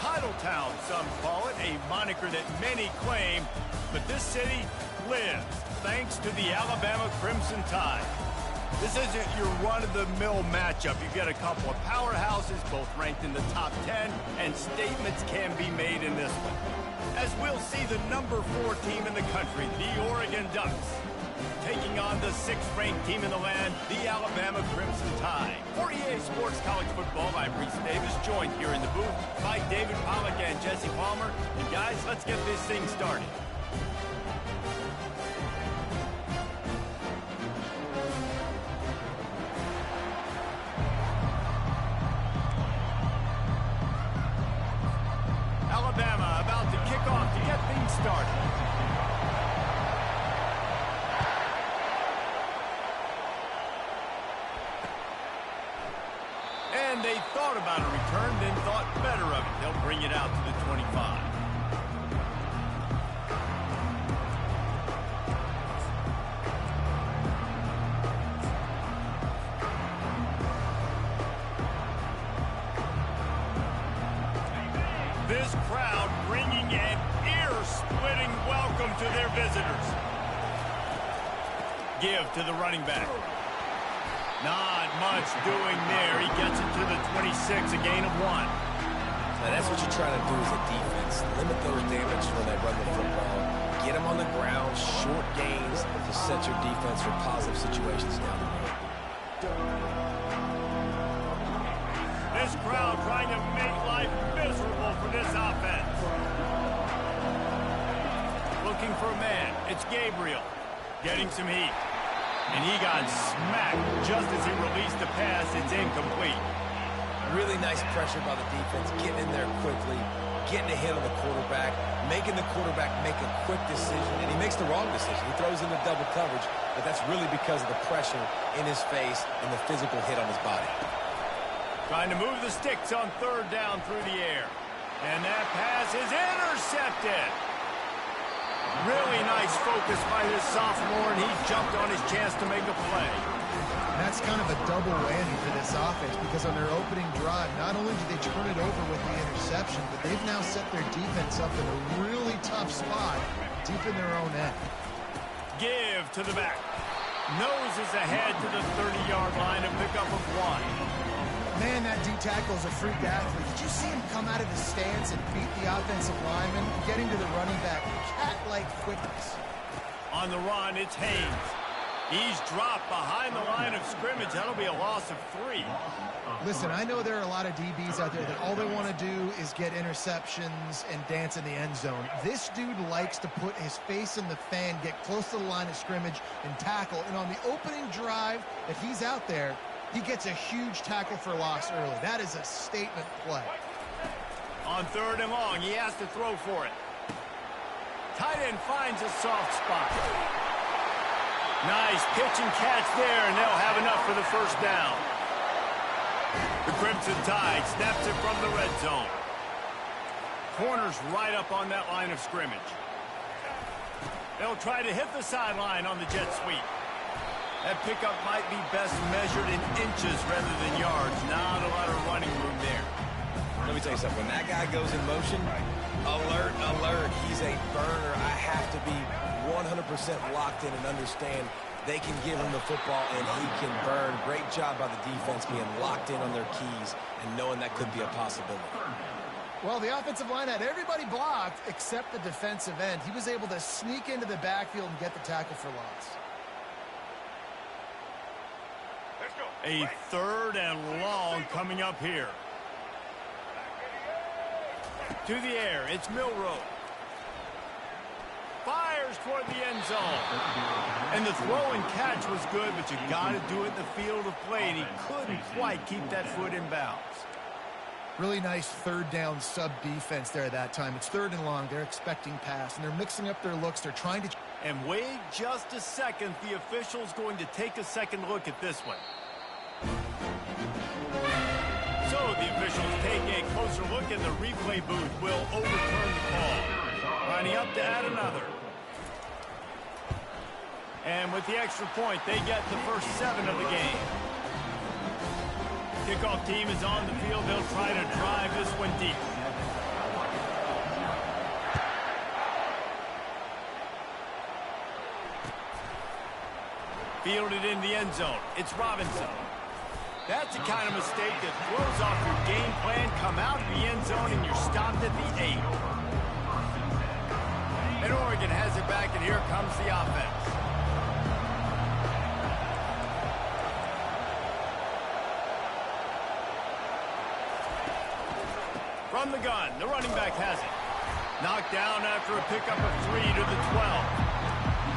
Title Town, some call it, a moniker that many claim, but this city lives thanks to the Alabama Crimson Tide. This isn't your run-of-the-mill matchup. You get a couple of powerhouses, both ranked in the top 10, and statements can be made in this one. As we'll see the number 4 team in the country, the Oregon Ducks, taking on the 6th-ranked team in the land, the Alabama Crimson Tide. For EA Sports College Football, I'm Reese Davis, joined here in the booth by David Pollack and Jesse Palmer. And guys, let's get this thing started. Alabama about to kick off to get things started. And they thought about a return, then thought better of it. They'll bring it out to the 25. This crowd bringing an ear-splitting welcome to their visitors. Give to the running back. Not much doing there. He gets it to the 26, a gain of 1. Now that's what you're trying to do as a defense. Limit those damage when they run the football. Get them on the ground, short gains to set your defense for positive situations down the road. This crowd trying to make life miserable for this offense. Looking for a man. It's Gabriel. Getting some heat. And he got smacked just as he released the pass. It's incomplete. Really nice pressure by the defense, getting in there quickly, getting a hit on the quarterback, making the quarterback make a quick decision, and he makes the wrong decision. He throws into double coverage, but that's really because of the pressure in his face and the physical hit on his body. Trying to move the sticks on 3rd down through the air. And that pass is intercepted. Really nice focus by this sophomore, and he jumped on his chance to make a play. That's kind of a double whammy for this offense because on their opening drive, not only did they turn it over with the interception, but they've now set their defense up in a really tough spot deep in their own end. Give to the back. Noses ahead to the 30-yard line, a pickup of 1. Man, that D-tackle is a freak athlete. Did you see him come out of his stance and beat the offensive lineman, getting to the running back? Cat-like quickness. On the run, it's Haynes. He's dropped behind the line of scrimmage. That'll be a loss of 3. Listen, I know there are a lot of DBs out there that all they want to do is get interceptions and dance in the end zone. This dude likes to put his face in the fan, get close to the line of scrimmage, and tackle. And on the opening drive that he's out there, he gets a huge tackle for loss early. That is a statement play. On 3rd and long, he has to throw for it. Tight end finds a soft spot. Nice pitch and catch there, and they'll have enough for the 1st down. The Crimson Tide snaps it from the red zone. Corners right up on that line of scrimmage. They'll try to hit the sideline on the jet sweep. That pickup might be best measured in inches rather than yards. Not a lot of running room there. Let me tell you something. When that guy goes in motion, alert, alert. He's a burner. I have to be 100% locked in and understand they can give him the football and he can burn. Great job by the defense being locked in on their keys and knowing that could be a possibility. Well, the offensive line had everybody blocked except the defensive end. He was able to sneak into the backfield and get the tackle for loss. A 3rd and long coming up here. To the air, it's Milroe. Fires toward the end zone. And the throw and catch was good, but you got to do it in the field of play, and he couldn't quite keep that foot in bounds. Really nice 3rd down sub-defense there at that time. It's 3rd and long. They're expecting pass, and they're mixing up their looks. They're trying to... And wait just a second. The official's going to take a second look at this one. So the officials taking a closer look, and the replay booth will overturn the call. Lining up to add another. And with the extra point, they get the first 7 of the game. Kickoff team is on the field. They'll try to drive this one deep. Fielded in the end zone. It's Robinson. That's the kind of mistake that throws off your game plan. Come out of the end zone and you're stopped at the 8. And Oregon has it back, and here comes the offense. From the gun, the running back has it. Knocked down after a pickup of 3 to the 12.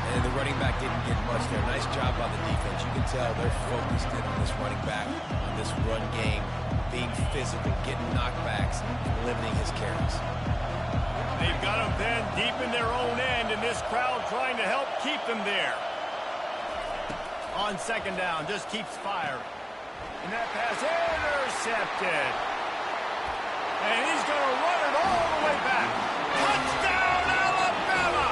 And the running back didn't get much there. Nice job by the defense. You can tell they're focused in on this running back, on this run game, being physical, getting knockbacks, and limiting his carries. They've got them then deep in their own end, and this crowd trying to help keep them there. On second down, just keeps firing. And that pass intercepted. And he's going to run it all the way back. Touchdown, Alabama!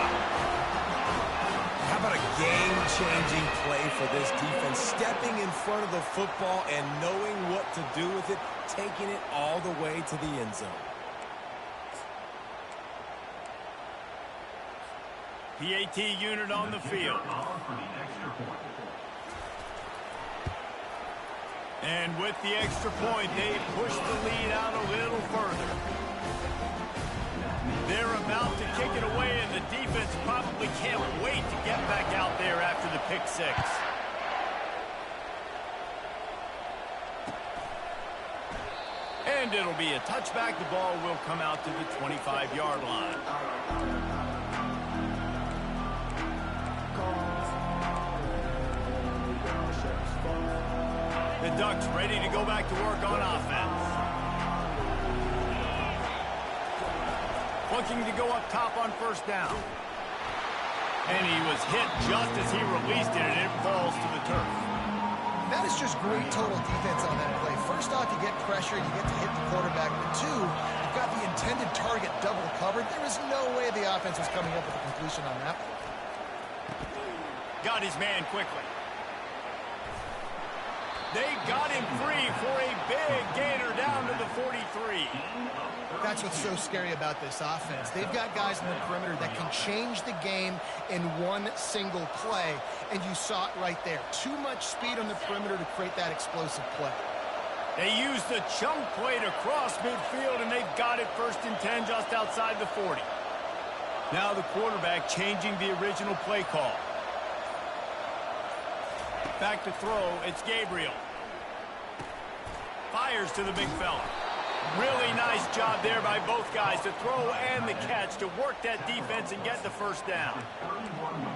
How about a game-changing play for this defense? Stepping in front of the football and knowing what to do with it, taking it all the way to the end zone. PAT unit on the field. And with the extra point, they push the lead out a little further. They're about to kick it away, and the defense probably can't wait to get back out there after the pick 6. And it'll be a touchback. The ball will come out to the 25-yard line. The Ducks ready to go back to work on offense. Looking to go up top on first down. And he was hit just as he released it, and it falls to the turf. That is just great total defense on that play. First off, you get pressure, you get to hit the quarterback. But 2, you've got the intended target double covered. There is no way the offense was coming up with a completion on that. Got his man quickly. They got him free for a big gainer down to the 43. That's what's so scary about this offense. They've got guys in the perimeter that can change the game in one single play, and you saw it right there. Too much speed on the perimeter to create that explosive play. They used the chunk play to cross midfield, and they've got it 1st and 10 just outside the 40. Now the quarterback changing the original play call. Back to throw, it's Gabriel. Fires to the big fella. Really nice job there by both guys to throw and the catch to work that defense and get the first down.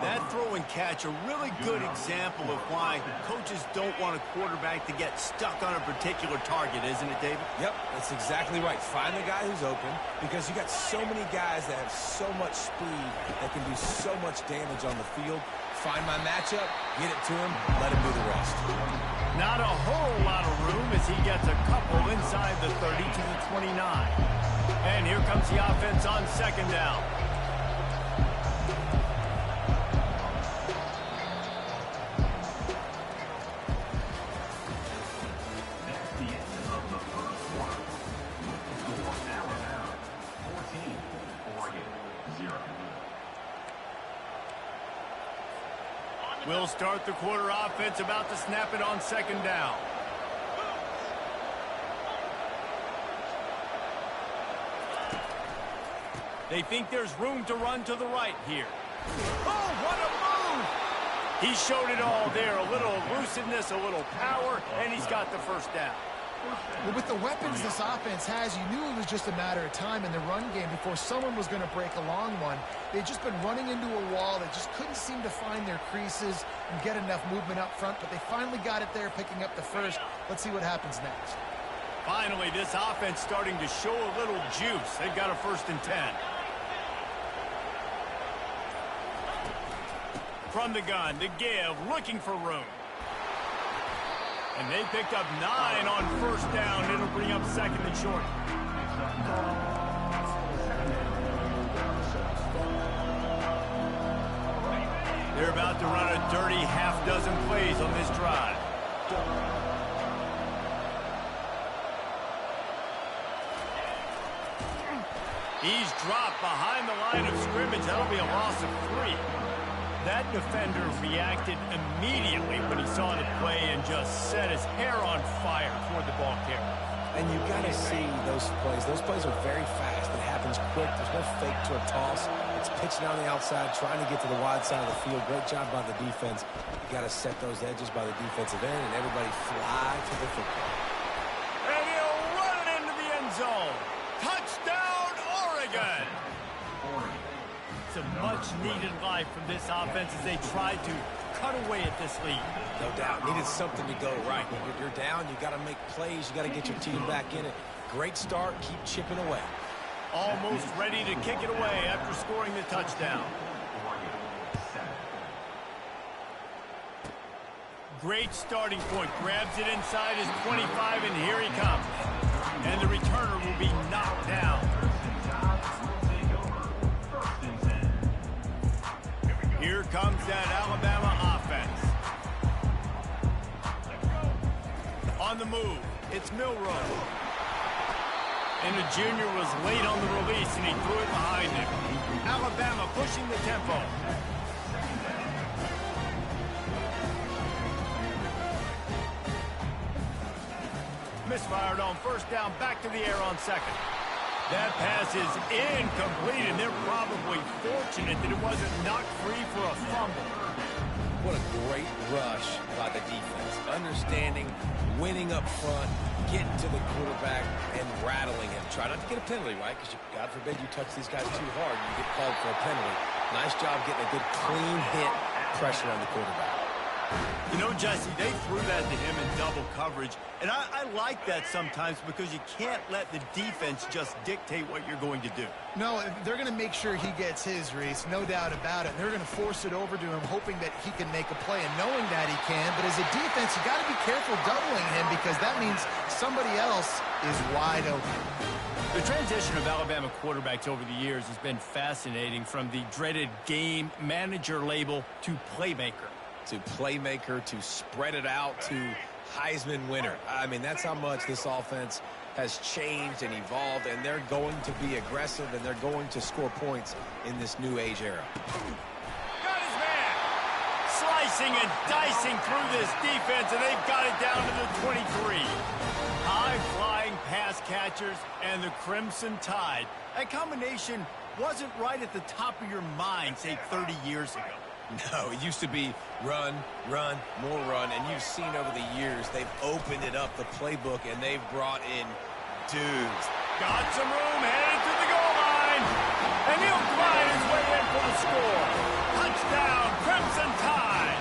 That throw and catch a really good example of why coaches don't want a quarterback to get stuck on a particular target, isn't it, David? Yep, that's exactly right. Find the guy who's open, because you got so many guys that have so much speed that can do so much damage on the field. Find my matchup, get it to him, let him do the rest. Not a whole lot of room as he gets a couple inside the 30 to the 29. And here comes the offense on second down. We'll start the quarter offense, about to snap it on second down. They think there's room to run to the right here. Oh, what a move! He showed it all there, a little elusiveness, a little power, and he's got the first down. Well, with the weapons this offense has, you knew it was just a matter of time in the run game before someone was going to break a long one. They'd just been running into a wall. They just couldn't seem to find their creases and get enough movement up front, but they finally got it there, picking up the first. Let's see what happens next. Finally, this offense starting to show a little juice. They've got a 1st and 10. From the gun, to give, looking for room. And they picked up 9 on first down. It'll bring up 2nd and short. They're about to run a dirty half-dozen plays on this drive. He's dropped behind the line of scrimmage. That'll be a loss of 3. That defender reacted immediately when he saw the play and just set his hair on fire toward the ball carrier. And you got to see those plays. Those plays are very fast. It happens quick. There's no fake to a toss. It's pitching on the outside, trying to get to the wide side of the field. Great job by the defense. You got to set those edges by the defensive end, and everybody fly to the football. And he'll run it into the end zone. Touchdown, Oregon! It's a much-needed life from this offense as they try to cut away at this lead. No doubt. Needed something to go right. You're down. You got to make plays. You got to get your team back in it. Great start. Keep chipping away. Almost ready to kick it away after scoring the touchdown. Great starting point. Grabs it inside his 25, and here he comes. And the returner will be knocked down. Here comes that Alabama offense. On the move, it's Milroe. And the junior was late on the release, and he threw it behind him. Alabama pushing the tempo. Misfired on first down, back to the air on second. That pass is incomplete, and they're probably fortunate that it wasn't knocked free for a fumble. What a great rush by the defense. Understanding, winning up front, getting to the quarterback, and rattling him. Try not to get a penalty, right? Because God forbid you touch these guys too hard, you get called for a penalty. Nice job getting a good clean hit, pressure on the quarterback. You know, Jesse, they threw that to him in double coverage, and I like that sometimes because you can't let the defense just dictate what you're going to do. No, they're going to make sure he gets his, Reese, no doubt about it. They're going to force it over to him, hoping that he can make a play, and knowing that he can. But as a defense, you got to be careful doubling him because that means somebody else is wide open. The transition of Alabama quarterbacks over the years has been fascinating, from the dreaded game manager label to playmaker. To playmaker, to spread it out, to Heisman winner. I mean, that's how much this offense has changed and evolved, and they're going to be aggressive, and they're going to score points in this new age era. Got his man! Slicing and dicing through this defense, and they've got it down to the 23. High-flying pass catchers and the Crimson Tide. That combination wasn't right at the top of your mind, say, 30 years ago. No, it used to be run, run, more run, and you've seen over the years they've opened it up, the playbook, and they've brought in dudes. Got some room, headed to the goal line, and he'll glide his way in for the score. Touchdown, Crimson Tide.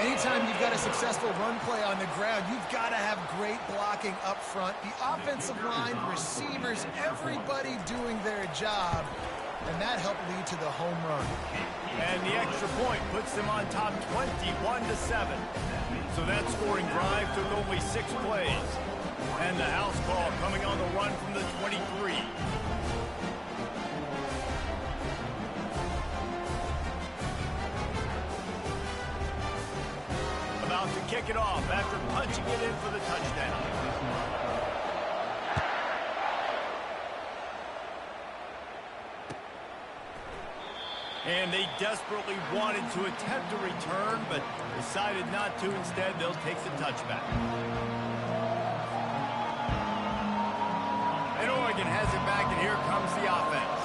Anytime you've got a successful run play on the ground, you've got to have great blocking up front. The offensive line, receivers, everybody doing their job. And that helped lead to the home run. And the extra point puts them on top 21-7. So that scoring drive took only 6 plays. And the house call coming on the run from the 23. About to kick it off after punching it in for the touchdown. And they desperately wanted to attempt a return, but decided not to. Instead, they'll take the touchback. And Oregon has it back, and here comes the offense.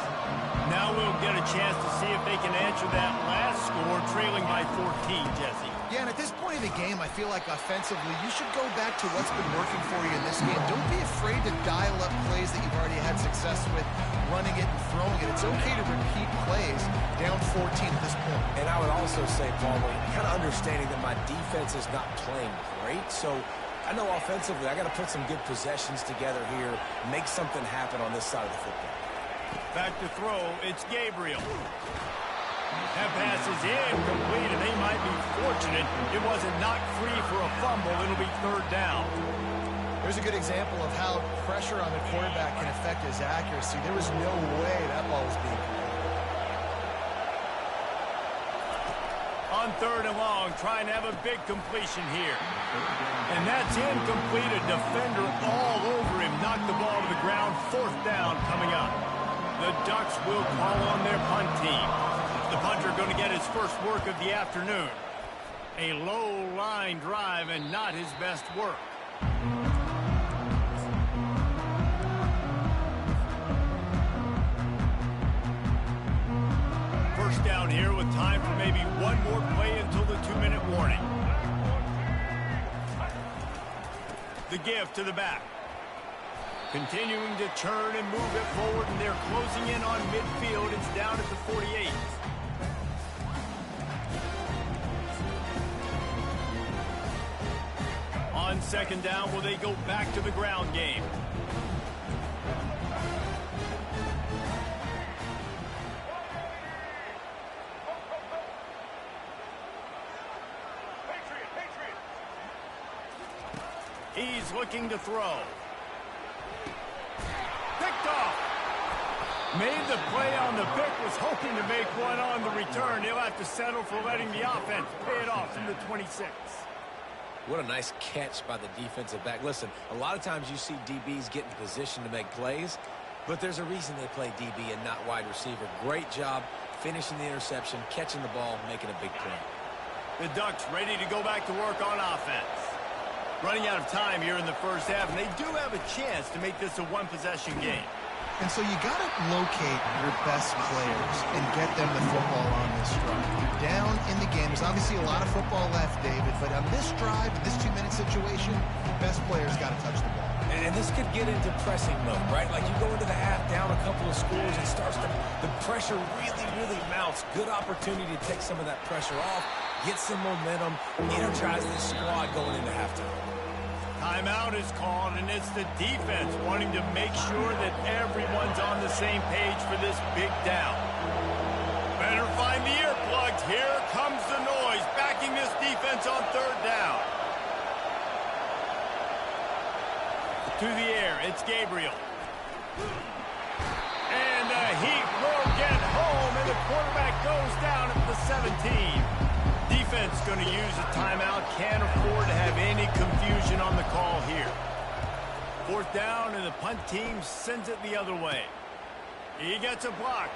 Now we'll get a chance to see if they can answer that last score, trailing by 14, Jesse. Yeah, and at this point in the game, I feel like offensively, you should go back to what's been working for you in this game. Don't be afraid to dial up plays that you've already had success with, running it and throwing it. It's okay to repeat plays down 14 at this point. And I would also say, Palmer, kind of understanding that my defense is not playing great, so I know offensively I got to put some good possessions together here, make something happen on this side of the football. Back to throw, it's Gabriel. That pass is incomplete, and they might be fortunate it wasn't knocked free for a fumble. It'll be 3rd down. There's a good example of how pressure on the quarterback can affect his accuracy. There was no way that ball was being completed. On 3rd and long, trying to have a big completion here. And that's incomplete. A defender all over him. Knocked the ball to the ground. 4th down coming up. The Ducks will call on their punt team. The punter going to get his first work of the afternoon. A low line drive and not his best work. First down here with time for maybe one more play until the 2-minute warning. The give to the back. Continuing to churn and move it forward, and they're closing in on midfield. It's down at the 48. On second down, will they go back to the ground game? He's looking to throw. Picked off. Made the play on the pick, was hoping to make one on the return. He'll have to settle for letting the offense pay it off from the 26. What a nice catch by the defensive back. Listen, a lot of times you see DBs get in position to make plays, but there's a reason they play DB and not wide receiver. Great job finishing the interception, catching the ball, making a big play. The Ducks ready to go back to work on offense. Running out of time here in the first half, and they do have a chance to make this a one-possession game. And so you got to locate your best players and get them the football on this drive. You're down in the game. There's obviously a lot of football left, David, but on this drive, this 2-minute situation, best players got to touch the ball. And this could get into pressing mode, right? Like you go into the half down a couple of scores and the pressure really mounts. Good opportunity to take some of that pressure off, get some momentum, energize this squad going into halftime. Timeout is called, and it's the defense wanting to make sure that everyone's on the same page for this big down. Better find the earplugs. Here comes the noise, backing this defense on third down. To the air, it's Gabriel. And the heat will get home, and the quarterback goes down at the 17. Defense going to use a timeout. Can't afford to have any confusion on the call here. Fourth down, and the punt team sends it the other way. He gets a block.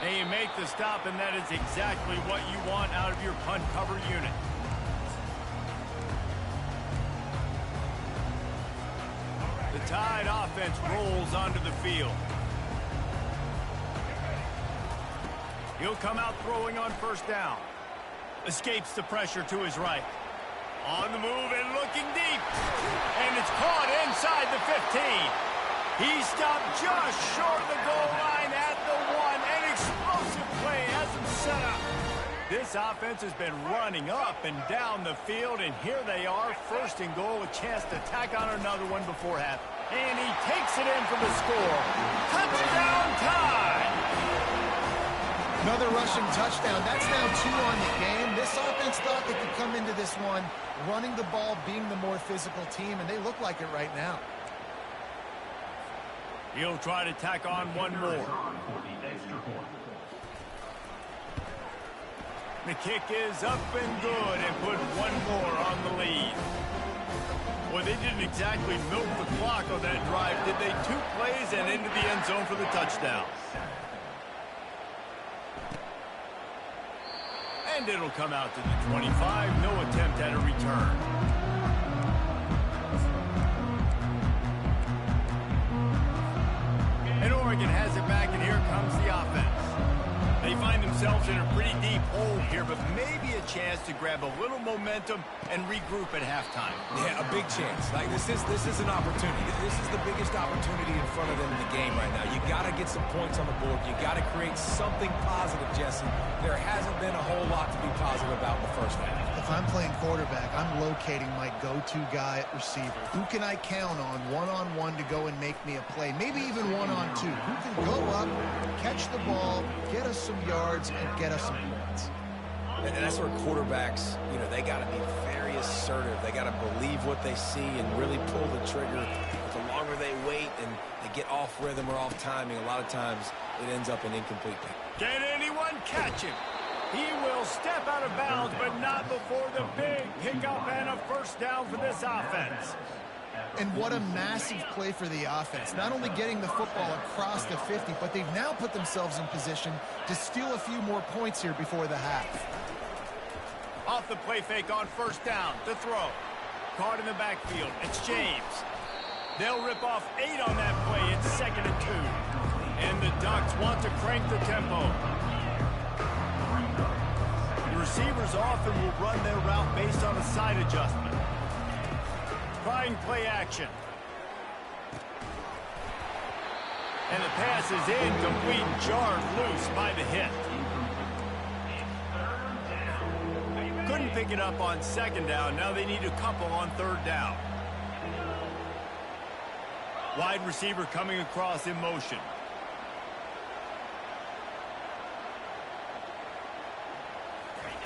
They make the stop, and that is exactly what you want out of your punt cover unit. The Tide offense rolls onto the field. He'll come out throwing on first down. Escapes the pressure to his right. On the move and looking deep. And it's caught inside the 15. He stopped just short of the goal line at the 1. An explosive play has him set up. This offense has been running up and down the field, and here they are, first and goal, a chance to tack on another one before half. And he takes it in for the score. Touchdown Tide! Another rushing touchdown. That's now 2 on the game. This offense thought they could come into this one running the ball, being the more physical team, and they look like it right now. He'll try to tack on one more. The kick is up and good, and put one more on the lead. Well, they didn't exactly milk the clock on that drive, did they? 2 plays and into the end zone for the touchdown. And it'll come out to the 25. No attempt at a return. And Oregon has it back, and here comes the offense. They find themselves in a pretty deep hole here, but maybe a chance to grab a little momentum and regroup at halftime. Yeah, a big chance. Like this is an opportunity. This is the biggest opportunity in front of them in the game right now. You got to get some points on the board. You got to create something positive, Jesse. There hasn't been a whole lot to be positive about in the first half. If I'm playing quarterback, I'm locating my go-to guy at receiver. Who can I count on one-on-one to go and make me a play? Maybe even one-on-two. Who can go up, catch the ball, get us some yards, and get us some points? And that's where quarterbacks, they got to be very assertive. They got to believe what they see and really pull the trigger. The longer they wait and they get off rhythm or off timing, a lot of times it ends up an incomplete pass. Can anyone catch him? He will step out of bounds, but not before the big pickup and a first down for this offense. And what a massive play for the offense. Not only getting the football across the 50, but they've now put themselves in position to steal a few more points here before the half. Off the play fake on first down. The throw. Caught in the backfield. It's James. They'll rip off 8 on that play. It's 2nd and 2. And the Ducks want to crank the tempo. The receivers often will run their route based on a side adjustment. Trying play action. And the pass is incomplete, jarred loose by the hit. Couldn't pick it up on 2nd down. Now they need a couple on 3rd down. Wide receiver coming across in motion.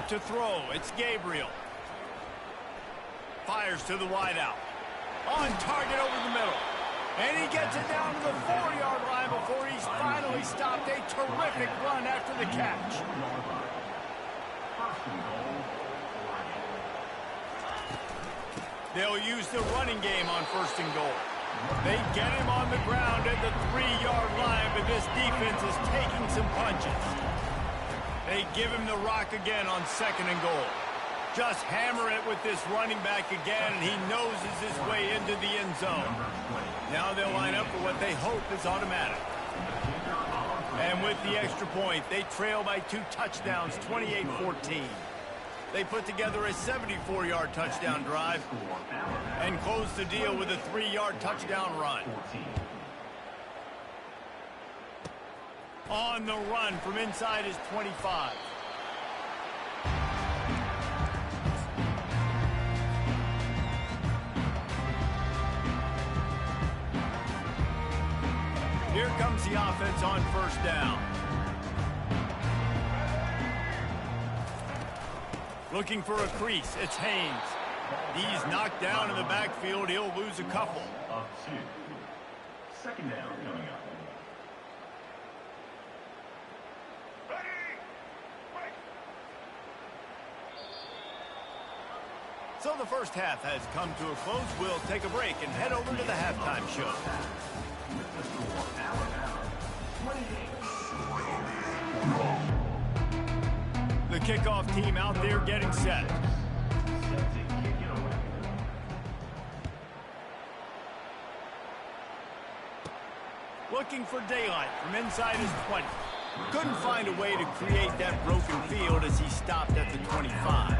To throw, it's Gabriel. Fires to the wideout. On target over the middle. And he gets it down to the 4-yard line before he's finally stopped. A terrific run after the catch. They'll use the running game on 1st and goal. They get him on the ground at the 3-yard line, but this defense is taking some punches. They give him the rock again on 2nd and goal. Just hammer it with this running back again, and he noses his way into the end zone. Now they'll line up for what they hope is automatic. And with the extra point, they trail by 2 touchdowns, 28-14. They put together a 74-yard touchdown drive and close the deal with a 3-yard touchdown run. On the run from inside his 25. Here comes the offense on 1st down. Looking for a crease, it's Haynes. He's knocked down in the backfield. He'll lose a couple. 2nd down coming up. So the first half has come to a close. We'll take a break and head over to the halftime show. The kickoff team out there getting set. Looking for daylight from inside his 20. Couldn't find a way to create that broken field as he stopped at the 25.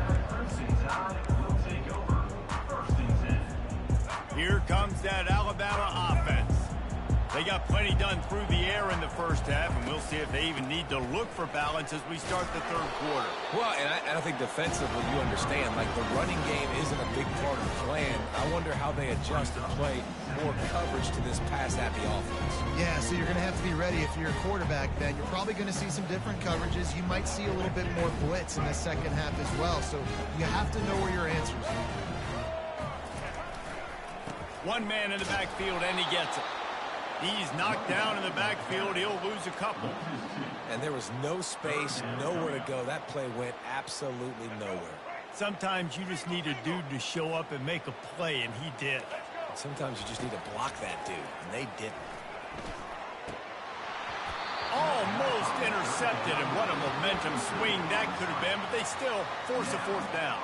Here comes that Alabama offense. They got plenty done through the air in the first half, and we'll see if they even need to look for balance as we start the 3rd quarter. Well, and I think defensively, you understand, like the running game isn't a big part of the plan. I wonder how they adjust and play more coverage to this pass-happy offense. Yeah, so you're going to have to be ready if you're a quarterback then. You're probably going to see some different coverages. You might see a little bit more blitz in the 2nd half as well, so you have to know where your answers are. One man in the backfield, and he gets it. He's knocked down in the backfield. He'll lose a couple. And there was no space, nowhere to go. That play went absolutely nowhere. Sometimes you just need a dude to show up and make a play, and he did. Sometimes you just need to block that dude, and they didn't. Almost intercepted, and what a momentum swing that could have been, but they still force a 4th down.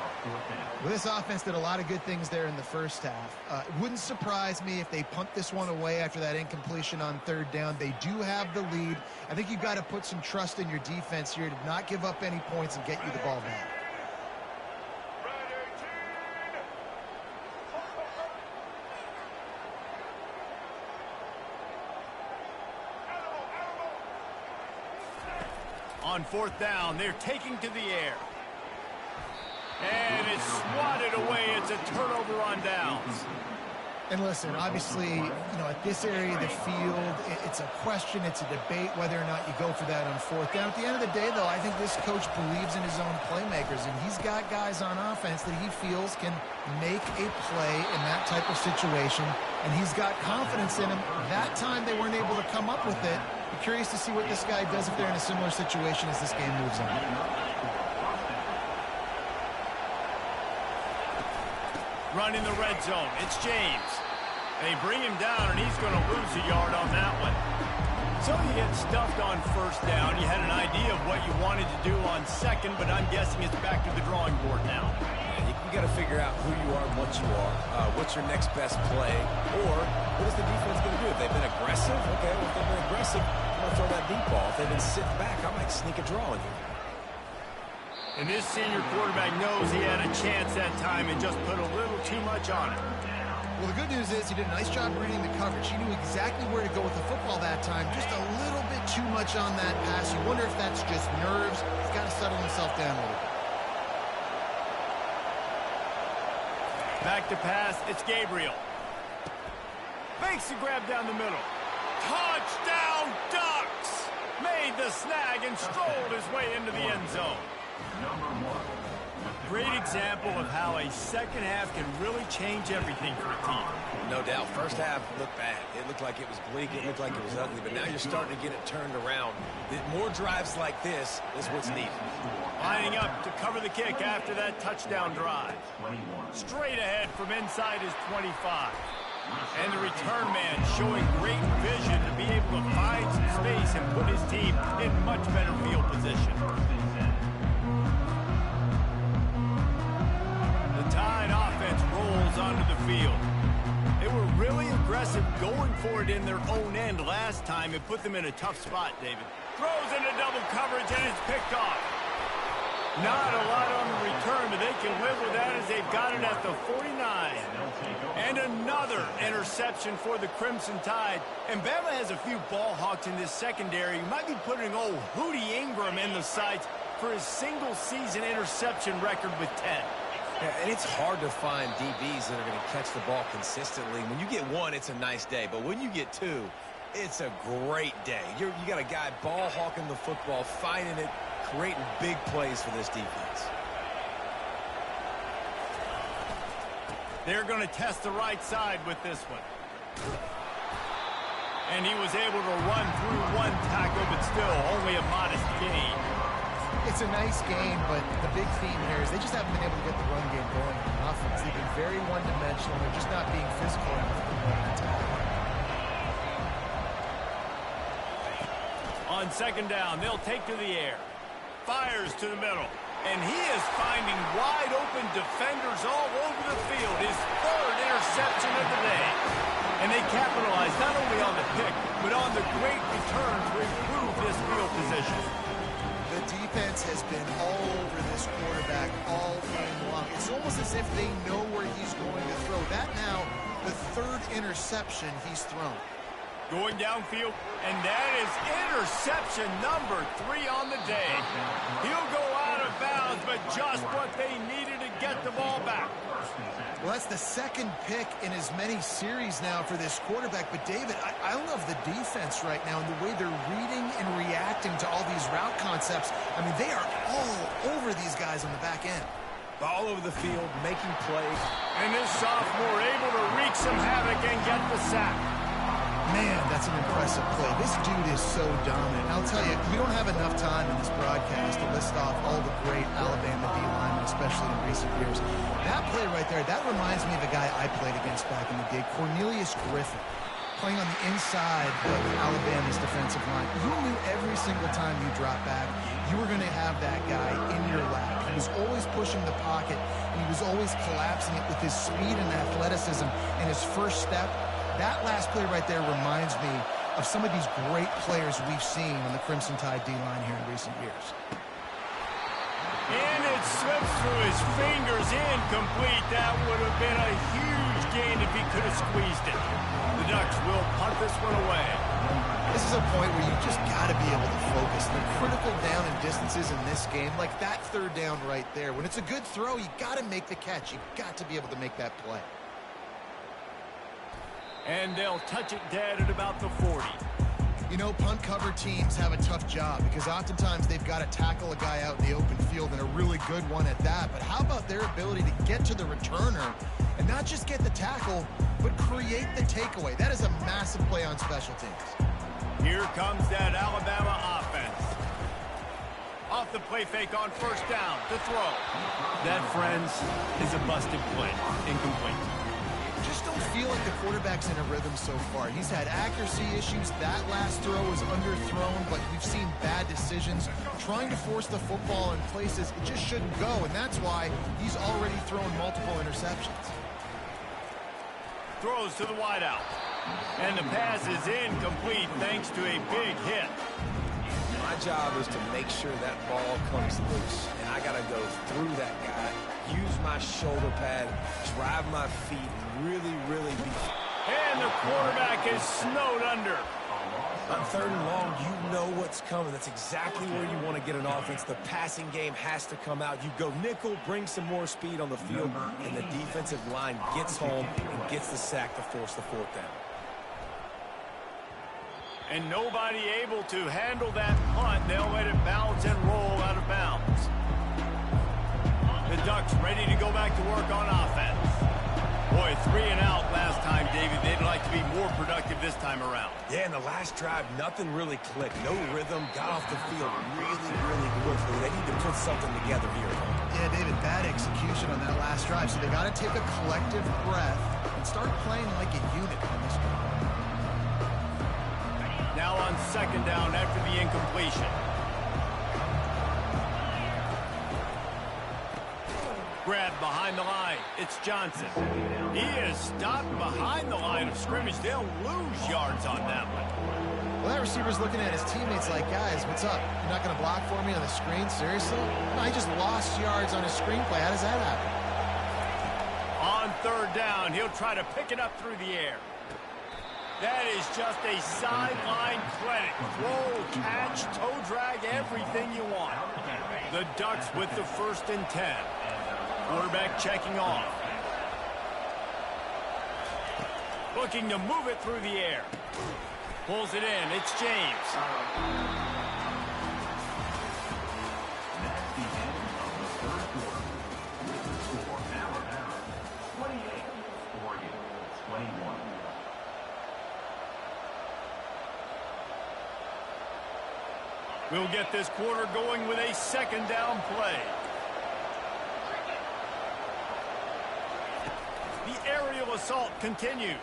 Well, this offense did a lot of good things there in the first half. It wouldn't surprise me if they punt this one away after that incompletion on 3rd down. They do have the lead. I think you've got to put some trust in your defense here to not give up any points and get you the ball back. On 4th down, they're taking to the air. And it's swatted away. It's a turnover on downs. And listen, obviously, you know, at this area of the field, it's a question, it's a debate whether or not you go for that on 4th down. At the end of the day, though, I think this coach believes in his own playmakers, and he's got guys on offense that he feels can make a play in that type of situation, and he's got confidence in him. That time they weren't able to come up with it. I'm curious to see what this guy does if they're in a similar situation as this game moves on. Running the red zone, it's James. They bring him down, and he's going to lose a yard on that one. So you get stuffed on first down. You had an idea of what you wanted to do on second, but I'm guessing it's back to the drawing board now. Yeah, you got to figure out who you are and what you are. What's your next best play? Or what is the defense going to do? If they've been aggressive, okay, well, if they've been aggressive, I'm going to throw that deep ball. If they've been sitting back, I might sneak a draw in here. And this senior quarterback knows he had a chance that time and just put a little too much on it. Well, the good news is he did a nice job reading the coverage. He knew exactly where to go with the football that time. Just a little bit too much on that pass. You wonder if that's just nerves. He's got to settle himself down a little bit. Back to pass. It's Gabriel. Makes the grab down the middle. Touchdown Ducks! Made the snag and strolled his way into the end zone. Great example of how a second half can really change everything for a team. No doubt. First half looked bad. It looked like it was bleak. It looked like it was ugly. But now you're starting to get it turned around. More drives like this is what's needed. Lining up to cover the kick after that touchdown drive. Straight ahead from inside his 25. And the return man showing great vision to be able to find some space and put his team in much better field position. Tide offense rolls onto the field. They were really aggressive going for it in their own end last time. It put them in a tough spot, David. Throws into double coverage and it's picked off. Not a lot on the return, but they can live with that as they've got it at the 49. And another interception for the Crimson Tide. And Bama has a few ball hawks in this secondary. You might be putting old Hootie Ingram in the sights for his single-season interception record with 10. Yeah, and it's hard to find DBs that are going to catch the ball consistently. When you get one, it's a nice day. But when you get two, it's a great day. You got a guy ball hawking the football, finding it, creating big plays for this defense. They're going to test the right side with this one. And he was able to run through one tackle, but still only a modest gain. It's a nice game, but the big theme here is they just haven't been able to get the run game going on offense. They've been very one-dimensional. They're just not being physical enough to run attack. On second down, they'll take to the air. Fires to the middle. And he is finding wide-open defenders all over the field. His third interception of the day. And they capitalize not only on the pick, but on the great return to improve this field position. The defense has been all over this quarterback all game long. It's almost as if they know where he's going to throw. That now, the third interception he's thrown. Going downfield, and that is interception number 3 on the day. He'll go out of bounds, but just what they needed to get the ball back. Well, that's the second pick in as many series now for this quarterback. But, David, I love the defense right now and the way they're reading and reacting to all these route concepts. I mean, they are all over these guys on the back end. All over the field, making plays. And this sophomore able to wreak some havoc and get the sack. Man, that's an impressive play. This dude is so dominant. I'll tell you, we don't have enough time in this broadcast to list off all the great Alabama D-linemen, especially in recent years. That play right there, that reminds me of a guy I played against back in the day, Cornelius Griffin, playing on the inside of Alabama's defensive line. You knew every single time you dropped back, you were going to have that guy in your lap. He was always pushing the pocket, and he was always collapsing it with his speed and athleticism and his first step. That last play right there reminds me of some of these great players we've seen on the Crimson Tide D-line here in recent years. And it slips through his fingers, incomplete. That would have been a huge gain if he could have squeezed it. The Ducks will punt this one away. This is a point where you just got to be able to focus. The critical down and distances in this game, like that third down right there, when it's a good throw, you got to make the catch. You got to be able to make that play. And they'll touch it dead at about the 40. You know, punt cover teams have a tough job because oftentimes they've got to tackle a guy out in the open field, and a really good one at that. But how about their ability to get to the returner and not just get the tackle, but create the takeaway? That is a massive play on special teams. Here comes that Alabama offense. Off the play fake on first down to throw. That, friends, is a busted play. Incomplete. Just don't feel like the quarterback's in a rhythm so far. He's had accuracy issues. That last throw was underthrown, but we've seen bad decisions. Trying to force the football in places it just shouldn't go, and that's why he's already thrown multiple interceptions. Throws to the wideout. And the pass is incomplete thanks to a big hit. My job is to make sure that ball comes loose, and I got to go through that guy, use my shoulder pad, drive my feet, really be... And the quarterback is snowed under. On 3rd and long, you know what's coming. That's exactly where you want to get an offense. The passing game has to come out. You go nickel, bring some more speed on the field, and the defensive line gets home and gets the sack to force the 4th down. And nobody able to handle that punt. They'll let it bounce and roll out of bounds. The Ducks ready to go back to work on offense. Boy, 3 and out last time, David. They'd like to be more productive this time around. Yeah, in the last drive, nothing really clicked. No rhythm. Got off the field really quickly. They need to put something together here. Yeah, David, bad execution on that last drive. So they got to take a collective breath and start playing like a unit on this one. Now on 2nd down after the incompletion. Grab behind the line. It's Johnson. He is stopped behind the line of scrimmage. They'll lose yards on that one. Well, that receiver's looking at his teammates like, guys, what's up? You're not going to block for me on the screen? Seriously? No, he just lost yards on his screenplay. How does that happen? On 3rd down, he'll try to pick it up through the air. That is just a sideline clinic. Throw, catch, toe drag, everything you want. The Ducks with the 1st and 10. Quarterback checking off. Looking to move it through the air. Pulls it in. It's James. We'll get this quarter going with a 2nd down play. The aerial assault continues.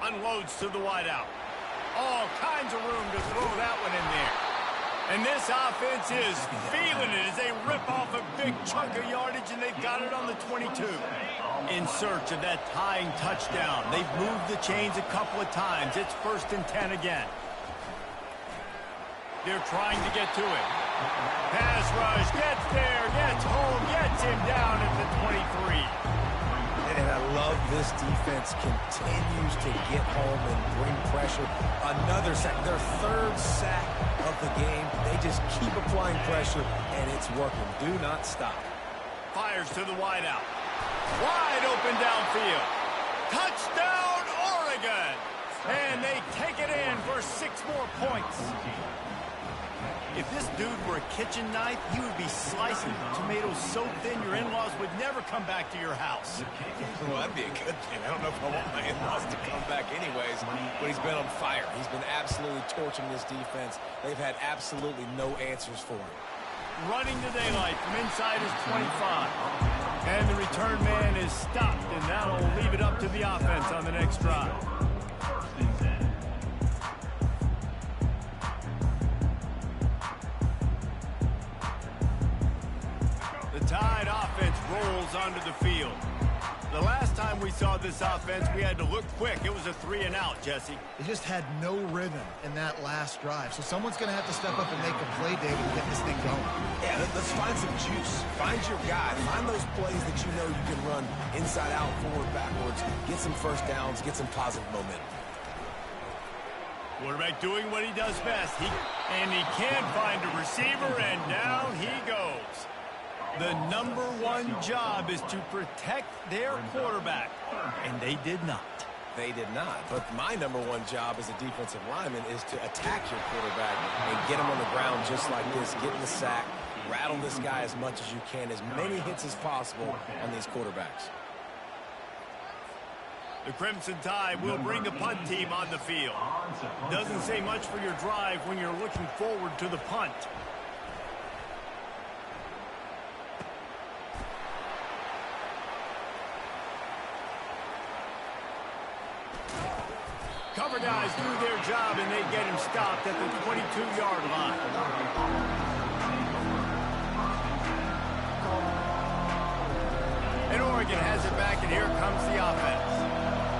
Unloads to the wideout. All kinds of room to throw that one in there. And this offense is feeling it as they rip off a big chunk of yardage, and they've got it on the 22. In search of that tying touchdown. They've moved the chains a couple of times. It's 1st and 10 again. They're trying to get to it. Pass rush, gets there, gets home, gets him down at the 23. And I love this defense continues to get home and bring pressure. Another sack, their 3rd sack of the game. They just keep applying pressure, and it's working. Do not stop. Fires to the wideout. Wide open downfield. Touchdown, Oregon! And they take it in for 6 more points. If this dude were a kitchen knife, you would be slicing tomatoes so thin your in-laws would never come back to your house. Well, that'd be a good thing. I don't know if I want my in-laws to come back anyways, but he's been on fire. He's been absolutely torching this defense. They've had absolutely no answers for him. Running to daylight from inside his 25. And the return man is stopped, and that'll leave it up to the offense on the next drive. The Tide offense rolls onto the field. The last time we saw this offense, we had to look quick. It was a 3 and out, Jesse. They just had no rhythm in that last drive. So someone's going to have to step up and make a play, David, to get this thing going. Yeah, let's find some juice. Find your guy. Find those plays that you know you can run inside out, forward, backwards. Get some 1st downs. Get some positive momentum. Quarterback doing what he does best. He can't find a receiver, and down he goes. The number 1 job is to protect their quarterback, and they did not. They did not. But my number 1 job as a defensive lineman is to attack your quarterback and get him on the ground just like this, get in the sack, rattle this guy as much as you can, as many hits as possible on these quarterbacks. The Crimson Tide will bring the punt team on the field. Doesn't say much for your drive when you're looking forward to the punt. guys do their job, and they get him stopped at the 22-yard line. And Oregon has it back, and here comes the offense.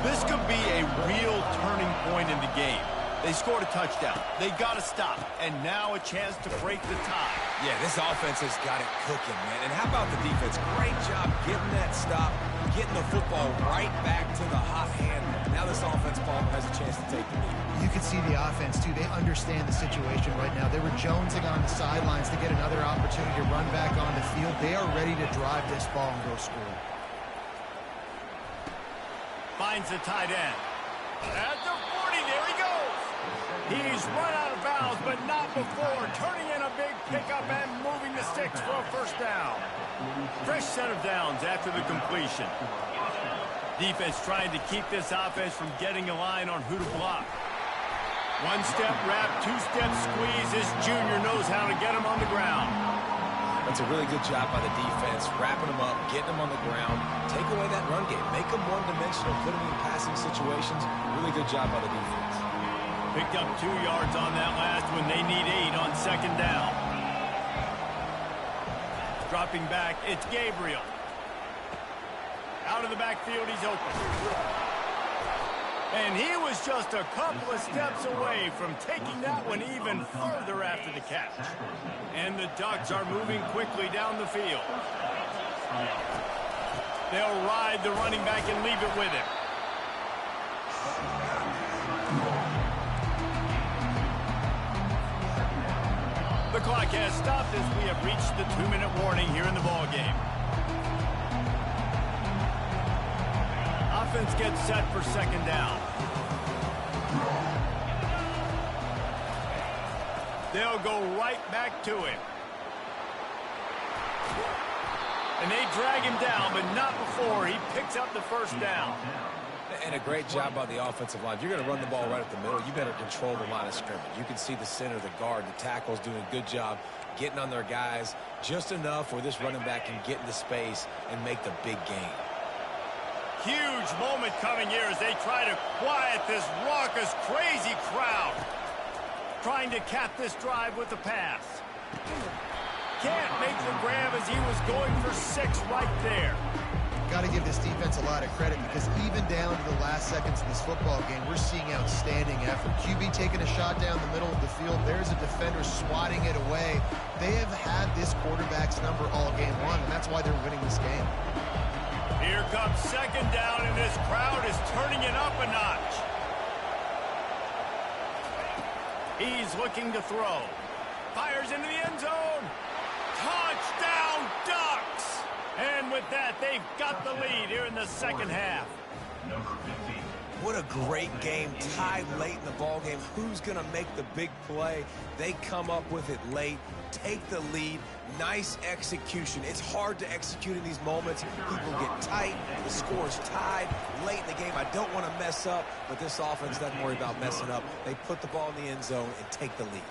This could be a real turning point in the game. They scored a touchdown. They got to stop. And now a chance to break the tie. Yeah, this offense has got it cooking, man. And how about the defense? Great job getting that stop, getting the football right back to the hot hand. Now this offense, Paul, has a chance to take the lead. You can see the offense, too. They understand the situation right now. They were jonesing on the sidelines to get another opportunity to run back on the field. They are ready to drive this ball and go score. Finds the tight end. At the 40, there he goes. He's run out of bounds, but not before. Turning in a big pickup and moving the sticks for a first down. Fresh set of downs after the completion. Defense trying to keep this offense from getting a line on who to block. One-step wrap, two-step squeeze. This junior knows how to get him on the ground. That's a really good job by the defense, wrapping them up, getting them on the ground, take away that run game, make them one-dimensional, put them in passing situations. Really good job by the defense. Picked up 2 yards on that last when they need 8 on second down. Dropping back, it's Gabriel. Out of the backfield, he's open. And he was just a couple of steps away from taking that one even further after the catch. And the Ducks are moving quickly down the field. They'll ride the running back and leave it with him. The clock has stopped as we have reached the 2-minute warning here in the ballgame. Offense gets set for second down. They'll go right back to him. And they drag him down, but not before he picks up the first down. And a great job by the offensive line. If you're going to run the ball right at the middle, you better control the line of scrimmage. You can see the center, the guard, the tackles doing a good job getting on their guys just enough where this running back can get into space and make the big gain. Huge moment coming here as they try to quiet this raucous, crazy crowd. Trying to cap this drive with the pass. Can't make the grab as he was going for 6 right there. Got to give this defense a lot of credit because even down to the last seconds of this football game, we're seeing outstanding effort. QB taking a shot down the middle of the field. There's a defender swatting it away. They have had this quarterback's number all game long, and that's why they're winning this game. Here comes second down, and this crowd is turning it up a notch. He's looking to throw. Fires into the end zone. Touchdown, Ducks! And with that, they've got the lead here in the second half. What a great game, tied late in the ball game. Who's going to make the big play? They come up with it late, take the lead. Nice execution. It's hard to execute in these moments. People get tight. The score's tied late in the game. I don't want to mess up, but this offense doesn't worry about messing up. They put the ball in the end zone and take the lead.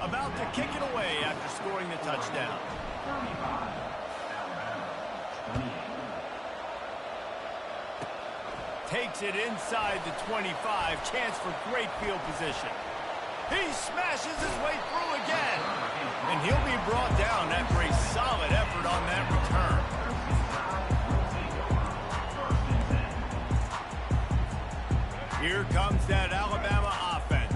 About to kick it away after scoring the touchdown. Takes it inside the 25. Chance for great field position. He smashes his way through again. And he'll be brought down after a solid effort on that return. Here comes that Alabama offense.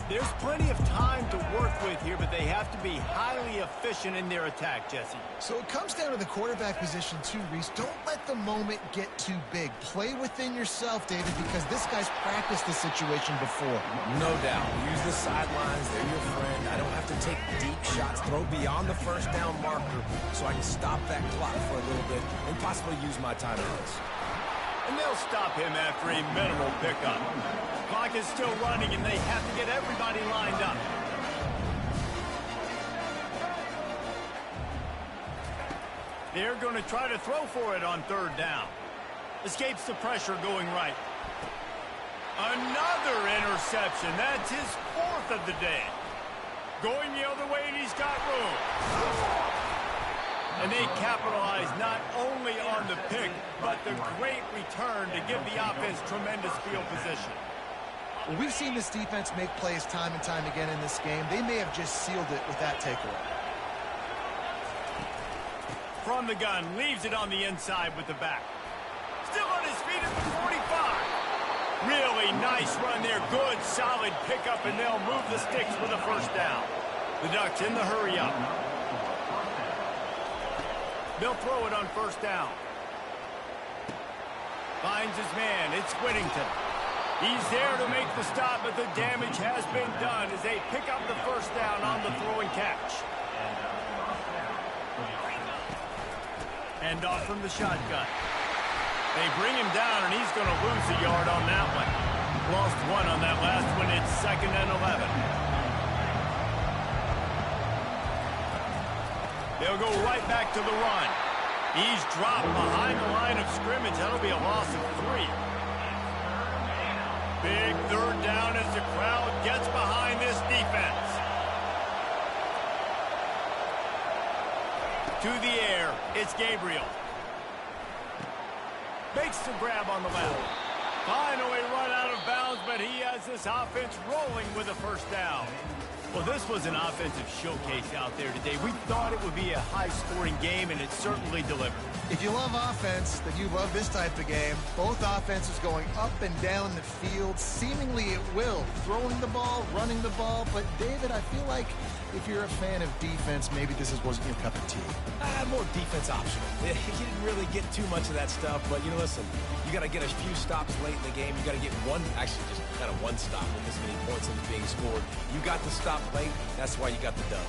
There's plenty of time to work with here, but they have to be highly efficient in their attack, Jesse. So it comes down to the quarterback position too, Reese. Don't let the moment get too big. Play within yourself, David, because this guy's practiced this situation before. No doubt. Use the sidelines. They're your friend. I don't have to take deep shots. Throw beyond the first down marker so I can stop that clock for a little bit and possibly use my timeouts. And they'll stop him after a minimal pickup. Clock is still running, and they have to get everybody lined up. They're going to try to throw for it on third down. Escapes the pressure going right. Another interception. That's his 4th of the day. Going the other way, and he's got room. And they capitalize not only on the pick, but the great return to give the offense tremendous field position. Well, we've seen this defense make plays time and time again in this game. They may have just sealed it with that takeaway. From the gun, leaves it on the inside with the back. Still on his feet at the 45. Really nice run there. Good, solid pickup, and they'll move the sticks for the first down. The Ducks in the hurry up. They'll throw it on first down. Finds his man. It's Whittington. He's there to make the stop, but the damage has been done as they pick up the first down on the throw and catch. Hand off from the shotgun. They bring him down, and he's going to lose a yard on that one. Lost one on that last one. It's 2nd and 11. They'll go right back to the run. He's dropped behind the line of scrimmage. That'll be a loss of 3. Big 3rd down as the crowd gets behind this defense. To the air, it's Gabriel. Makes the grab on the left. Finally run out of bounds, but he has this offense rolling with a first down. Well, this was an offensive showcase out there today. We thought it would be a high-scoring game, and it certainly delivered. If you love offense, then you love this type of game. Both offenses going up and down the field, seemingly at will. Throwing the ball, running the ball. But, David, I feel like if you're a fan of defense, maybe this wasn't your cup of tea. More defense optional. You didn't really get too much of that stuff, but, listen, you got to get a few stops late in the game. You got to get actually just kind of one stop with this many points that was being scored. You got the stop late. That's why you got the dub.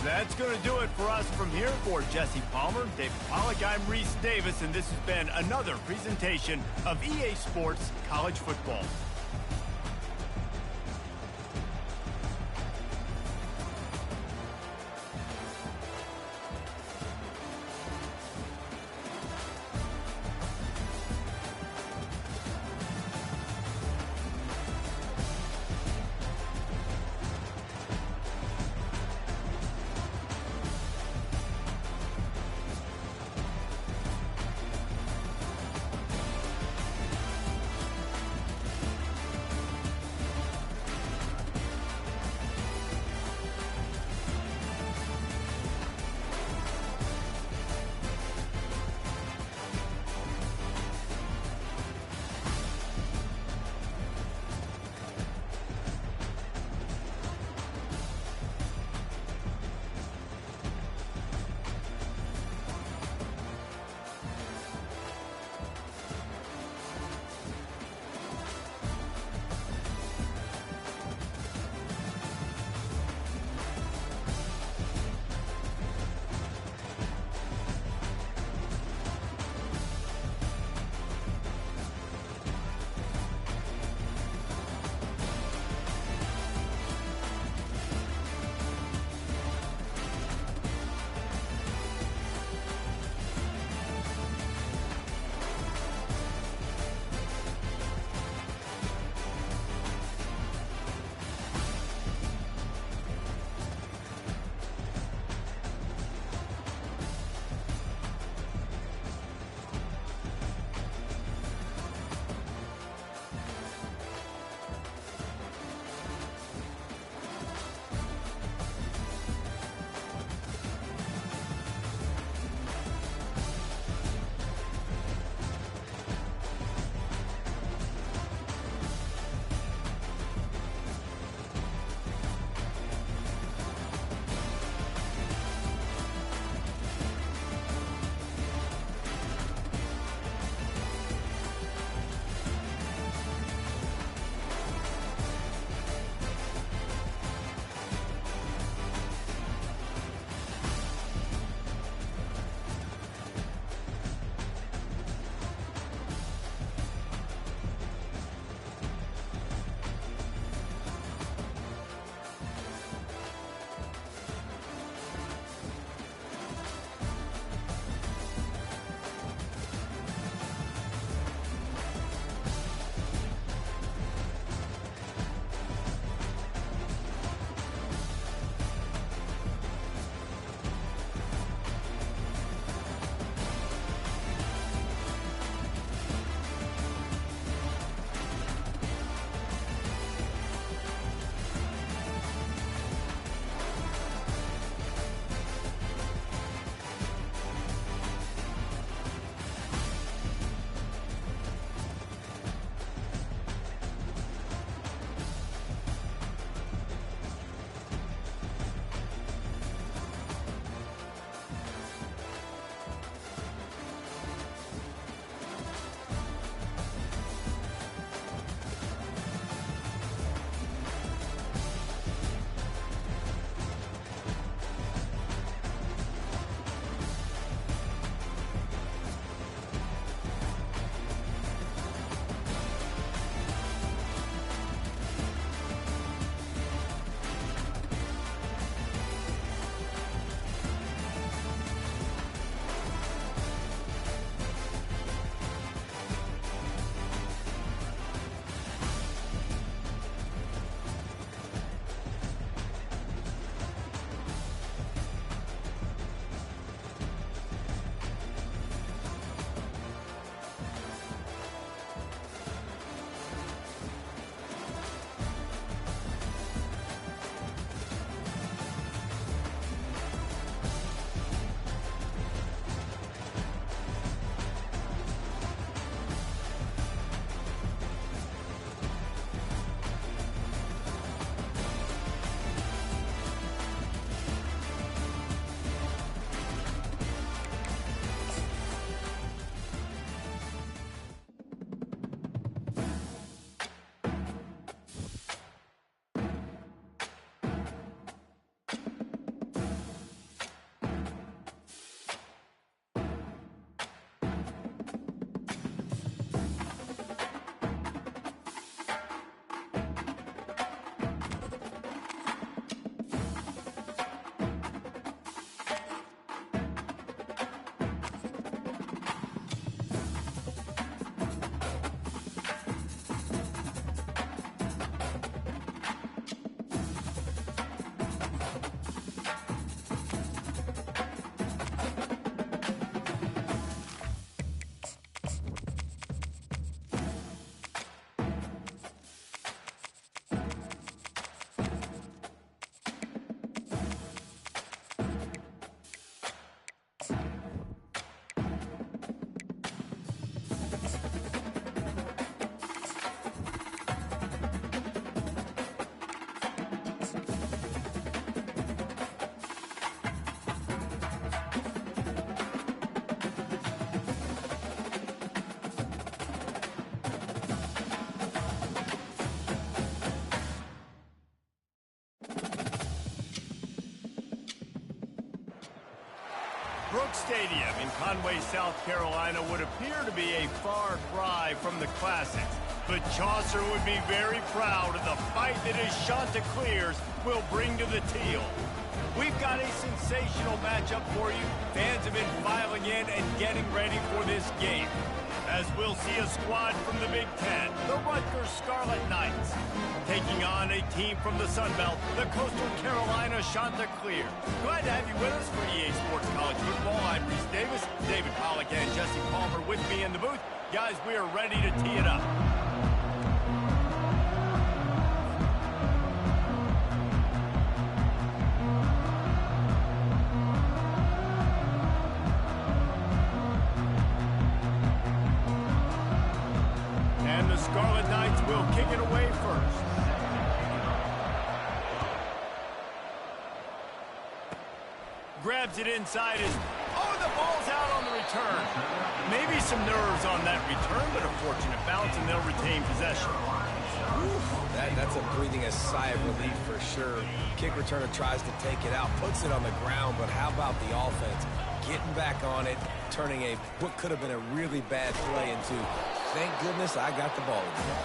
That's going to do it for us from here. For Jesse Palmer, David Pollack, I'm Reese Davis, and this has been another presentation of EA Sports College Football. Brooks Stadium in Conway, South Carolina would appear to be a far cry from the classics, but Chaucer would be very proud of the fight that his Chanticleers will bring to the teal. We've got a sensational matchup for you. Fans have been filing in and getting ready for this game, as we'll see a squad from the Big Ten, the Rutgers Scarlet Knights, taking on a team from the Sun Belt, the Coastal Carolina Chanticleers. Glad to have you with us for EA Sports College Football. I'm Reese Davis, David Pollack and Jesse Palmer with me in the booth. Guys, we are ready to tee it up. Scarlet Knights will kick it away first. Grabs it inside his... Oh, the ball's out on the return. Maybe some nerves on that return, but a fortunate bounce, and they'll retain possession. That's a breathing a sigh of relief for sure. Kick returner tries to take it out, puts it on the ground, but how about the offense? Getting back on it, turning what could have been a really bad play into... Thank goodness I got the ball again.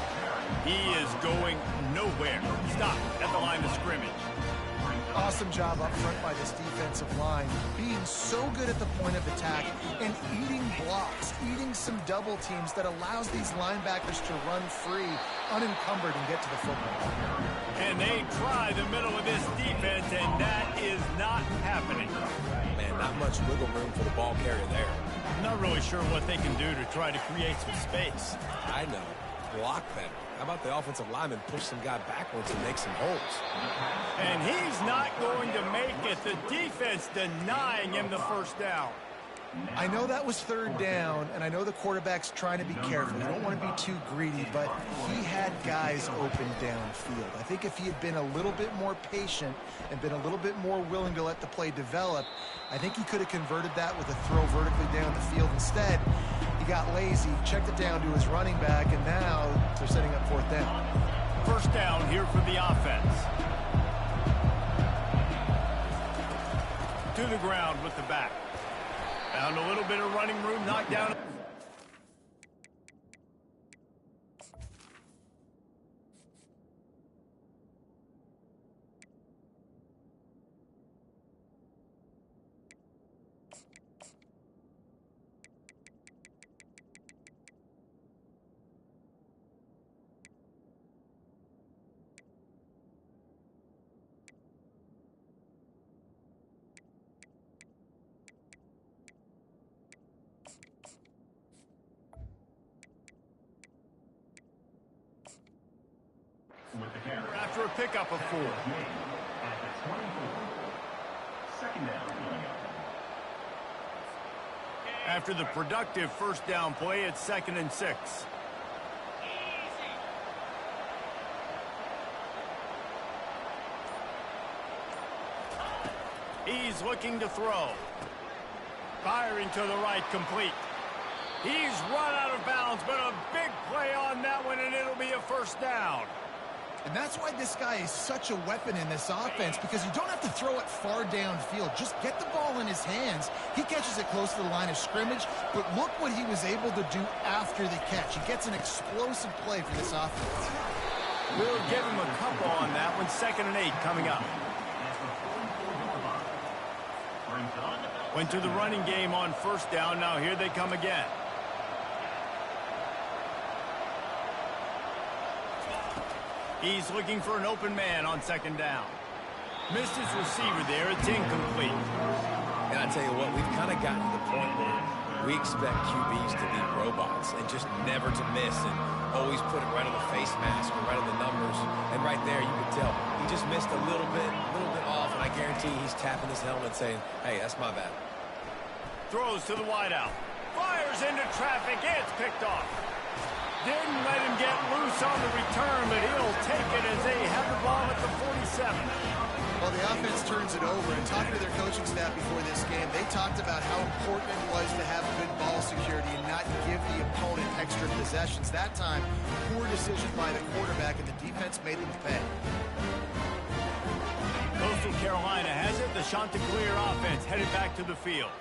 He is going nowhere. Stop at the line of scrimmage. Awesome job up front by this defensive line, being so good at the point of attack and eating blocks, eating some double teams that allows these linebackers to run free, unencumbered, and get to the football. And they try the middle of this defense, and that is not happening. Man, not much wiggle room for the ball carrier there. Not really sure what they can do to try to create some space. I know. Block better. How about the offensive lineman push some guy backwards and make some holes? And he's not going to make it. The defense denying him the first down. I know that was third down, and I know the quarterback's trying to be careful. You don't want to be too greedy, but he had guys open downfield. I think if he had been a little bit more patient and been a little bit more willing to let the play develop, I think he could have converted that with a throw vertically down the field. Instead, he got lazy, checked it down to his running back, and now they're setting up fourth down. First down here for the offense. To the ground with the back. Found a little bit of running room, knocked down. After a pickup of 4. After the productive first down play, it's 2nd and 6. He's looking to throw. Firing to the right, complete. He's run out of bounds, but a big play on that one, and it'll be a first down. And that's why this guy is such a weapon in this offense, because you don't have to throw it far downfield. Just get the ball in his hands. He catches it close to the line of scrimmage, but look what he was able to do after the catch. He gets an explosive play for this offense. We'll give him a couple on that one. 2nd and 8 coming up. Went to the running game on first down. Now here they come again. He's looking for an open man on 2nd down. Missed his receiver there. It's incomplete. And I tell you what, we've kind of gotten to the point where we expect QBs to be robots and just never to miss and always put it right on the face mask or right on the numbers. And right there, you can tell he just missed a little bit off, and I guarantee he's tapping his helmet saying, hey, that's my bad. Throws to the wideout. Fires into traffic. It's picked off. Didn't let him get loose on the return, but he'll take it as they have the ball at the 47. Well, the offense turns it over, and talking to their coaching staff before this game, they talked about how important it was to have good ball security and not give the opponent extra possessions. That time, poor decision by the quarterback, and the defense made them pay. Coastal Carolina has it. The Chanticleer offense headed back to the field.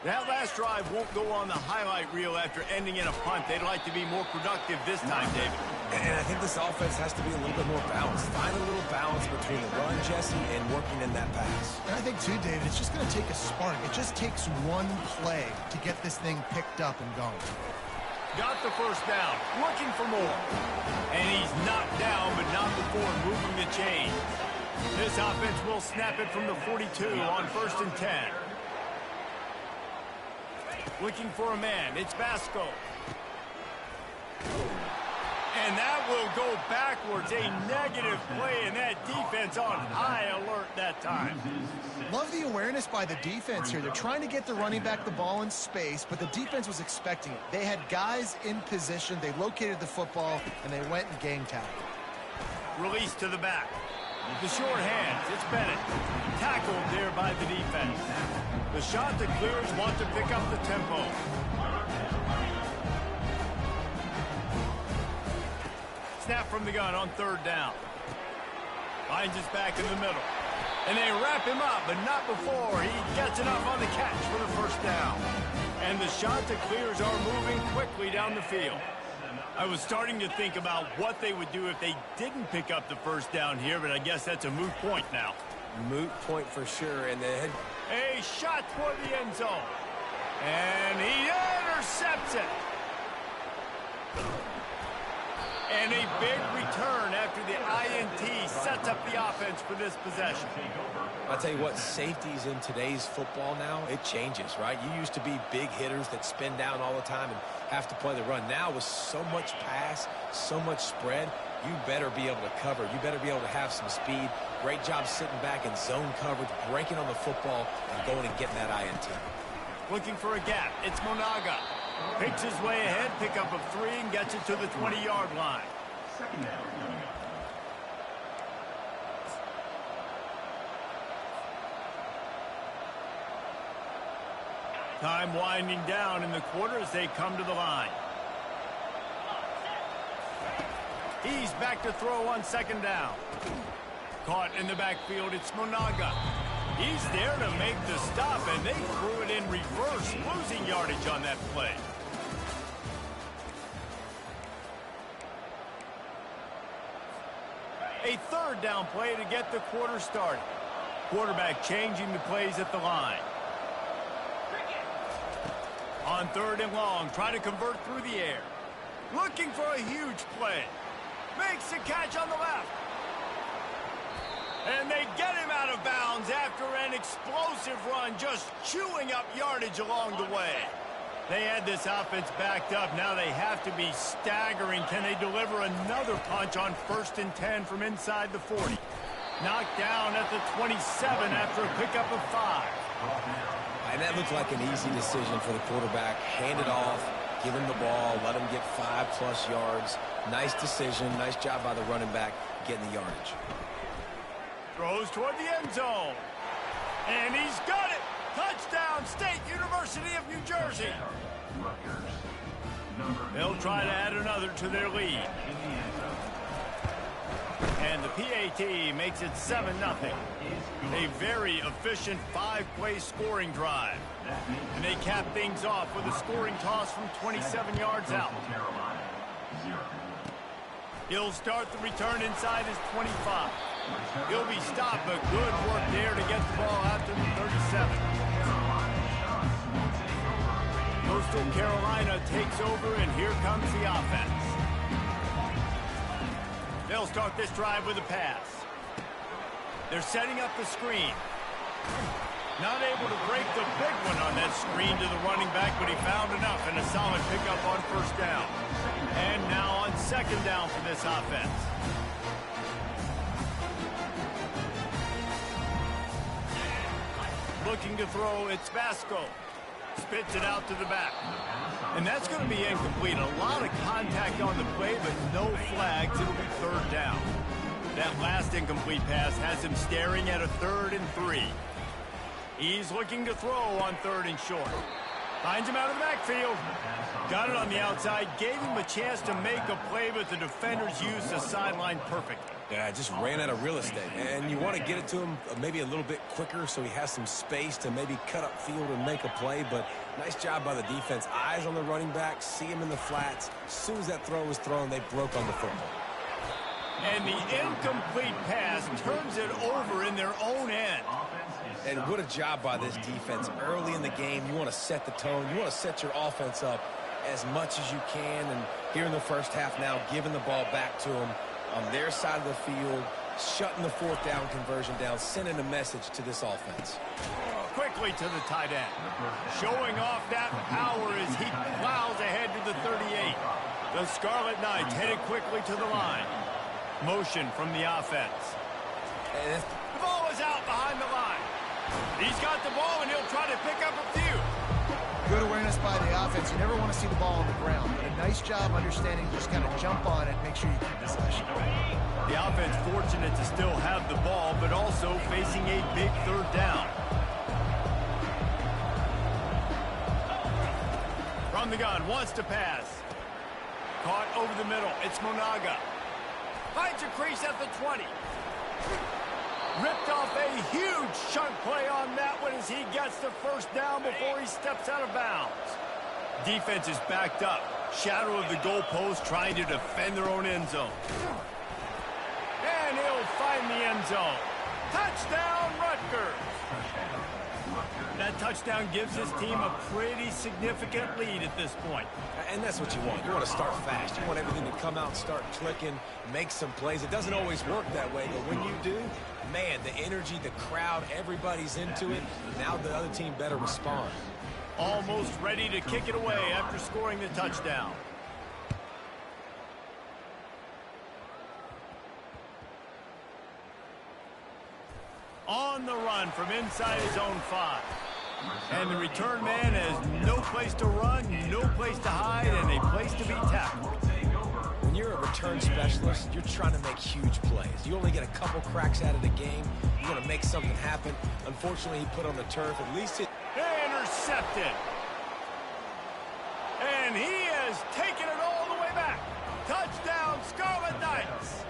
That last drive won't go on the highlight reel after ending in a punt. They'd like to be more productive this time, David. And I think this offense has to be a little bit more balanced. Find a little balance between the run, Jesse, and working in that pass. And I think, too, David, it's just going to take a spark. It just takes one play to get this thing picked up and going. Got the first down, looking for more. And he's knocked down, but not before moving the chain. This offense will snap it from the 42 on 1st and 10. Looking for a man. It's Basco. And that will go backwards. A negative play, and that defense on high alert that time. Love the awareness by the defense here. They're trying to get the running back the ball in space, but the defense was expecting it. They had guys in position. They located the football, and they went and gang tagged. Release to the back. The short hands. It's Bennett. Tackled there by the defense. The shot that clears want to pick up the tempo. Snap from the gun on 3rd down. Finds his back in the middle. And they wrap him up, but not before he gets enough on the catch for the 1st down. And the shot that clears are moving quickly down the field. I was starting to think about what they would do if they didn't pick up the 1st down here, but I guess that's a moot point now. Moot point for sure. And then a shot toward the end zone. And he intercepts it. And a big return after the INT sets up the offense for this possession. I'll tell you what, safeties in today's football now, it changes, right? You used to be big hitters that spin down all the time and have to play the run. Now with so much pass, so much spread, you better be able to cover. You better be able to have some speed. Great job sitting back in zone coverage, breaking on the football, and going and getting that INT. Looking for a gap. It's Monaga. Picks his way ahead, pick up of 3, and gets it to the 20-yard line. Time winding down in the quarter as they come to the line. He's back to throw on 2nd down. Caught in the backfield, it's Monaga. He's there to make the stop, and they threw it in reverse, losing yardage on that play. A 3rd down play to get the quarter started. Quarterback changing the plays at the line. On 3rd and long, try to convert through the air. Looking for a huge play. Makes the catch on the left. And they get him out of bounds after an explosive run, just chewing up yardage along the way. They had this offense backed up. Now they have to be staggering. Can they deliver another punch on 1st and 10 from inside the 40? Knocked down at the 27 after a pickup of 5. And that looked like an easy decision for the quarterback. Hand it off, give him the ball, let him get 5+ yards. Nice decision. Nice job by the running back getting the yardage. Throws toward the end zone. And he's got it. Touchdown, State University of New Jersey. They'll try to add another to their lead. And the PAT makes it 7-0. A very efficient 5-play scoring drive. And they cap things off with a scoring toss from 27 yards out. He'll start the return inside his 25. He'll be stopped, but good work there to get the ball out to the 37. Coastal Carolina takes over, and here comes the offense. They'll start this drive with a pass. They're setting up the screen. Not able to break the big one on that screen to the running back, but he found enough and a solid pickup on 1st down. And now on 2nd down for this offense. Looking to throw, it's Vasco. Spits it out to the back. And that's going to be incomplete. A lot of contact on the play, but no flags. It'll be 3rd down. That last incomplete pass has him staring at a 3rd and 3. He's looking to throw on 3rd and short. Finds him out of the backfield. Got it on the outside. Gave him a chance to make a play, but the defenders used the sideline perfectly. Yeah, just ran out of real estate. And you want to get it to him maybe a little bit quicker so he has some space to maybe cut up field and make a play. But nice job by the defense. Eyes on the running back. See him in the flats. As soon as that throw was thrown, they broke on the football. And the incomplete pass turns it over in their own end. And what a job by this defense. Early in the game, you want to set the tone. You want to set your offense up as much as you can. And here in the first half now, giving the ball back to them on their side of the field, shutting the fourth down conversion down, sending a message to this offense. Quickly to the tight end. Showing off that power as he plows ahead to the 38. The Scarlet Knights headed quickly to the line. Motion from the offense. And the ball is out behind the line. He's got the ball, and he'll try to pick up a few. Good awareness by the offense. You never want to see the ball on the ground. But a nice job understanding just kind of jump on it, make sure you keep possession. The offense fortunate to still have the ball, but also facing a big third down. From the gun, wants to pass. Caught over the middle. It's Monaga. Finds a crease at the 20. Ripped off a huge chunk play on that one as he gets the first down before he steps out of bounds. Defense is backed up. Shadow of the goalpost trying to defend their own end zone. And he'll find the end zone. Touchdown, Rutgers. That touchdown gives his team a pretty significant lead at this point. And that's what you want. You want to start fast. You want everything to come out and start clicking, make some plays. It doesn't always work that way, but when you do, man, the energy, the crowd, everybody's into it. Now the other team better respond. Almost ready to kick it away after scoring the touchdown. On the run from inside his own 5. And the return man has no place to run, no place to hide, and a place to be tackled. When you're a return specialist, you're trying to make huge plays. You only get a couple cracks out of the game. You want to make something happen. Unfortunately, he put on the turf. At least it... Intercepted. And he has taken it all the way back. Touchdown, Scarlet Knights.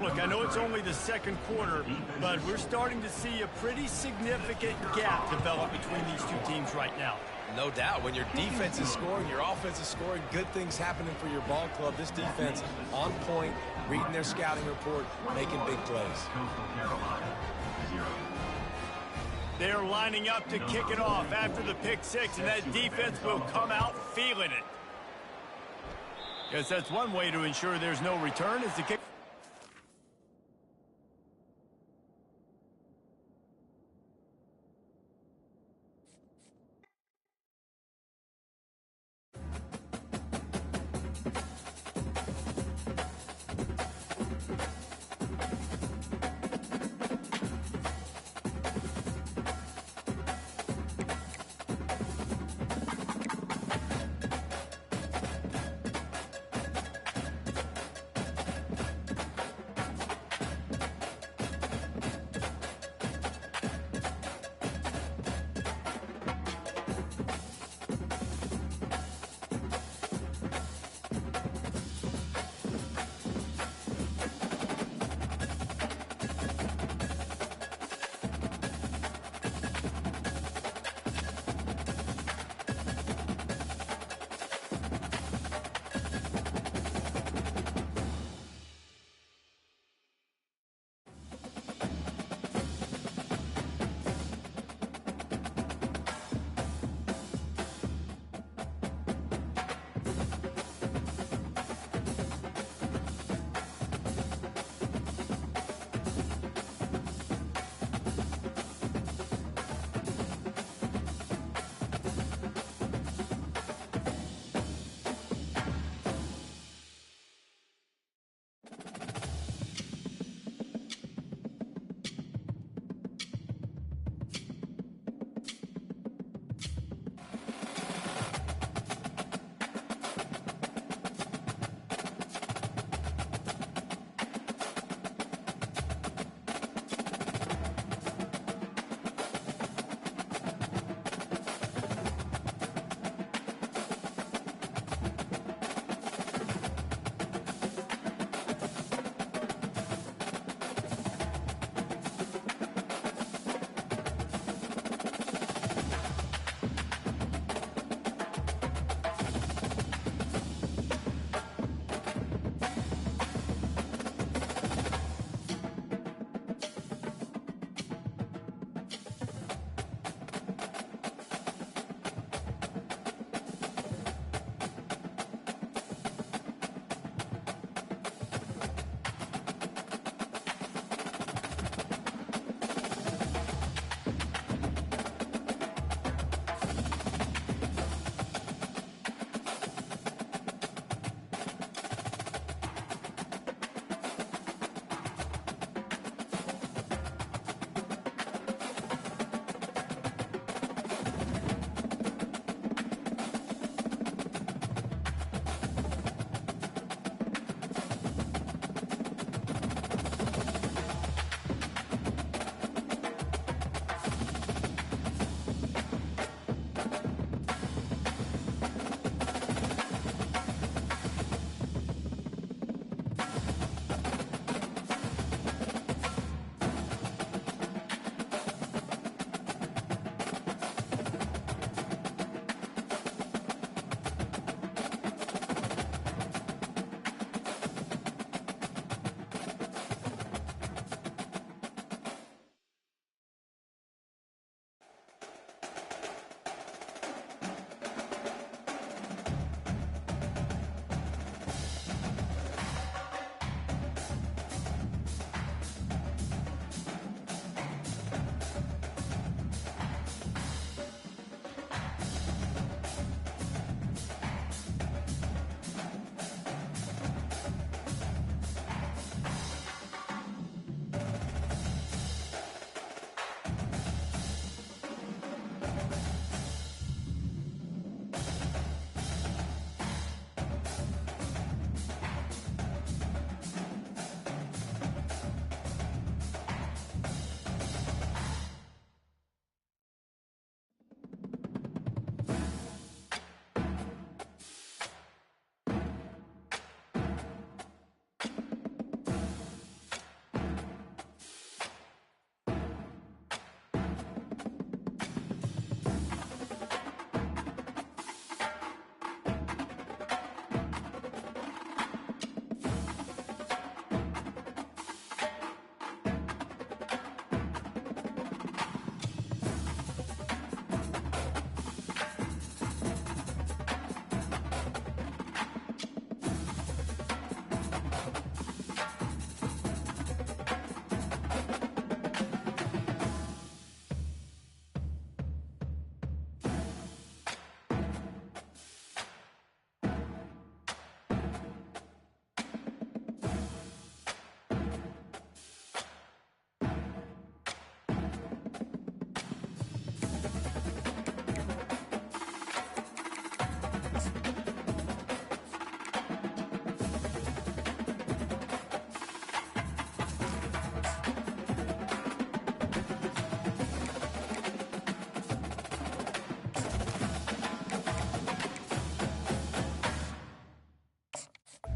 Look, I know it's only the second quarter, but we're starting to see a pretty significant gap develop between these two teams right now. No doubt. When your defense is scoring, your offense is scoring, good things happening for your ball club. This defense on point, reading their scouting report, making big plays. They're lining up to kick it off after the pick six, and that defense will come out feeling it. Guess that's one way to ensure there's no return is to kick.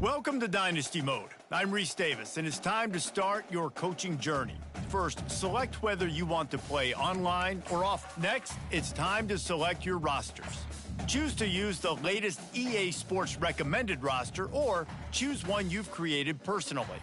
Welcome to Dynasty Mode. I'm Reese Davis, and it's time to start your coaching journey. First, select whether you want to play online or off. Next, it's time to select your rosters. Choose to use the latest EA Sports recommended roster or choose one you've created personally.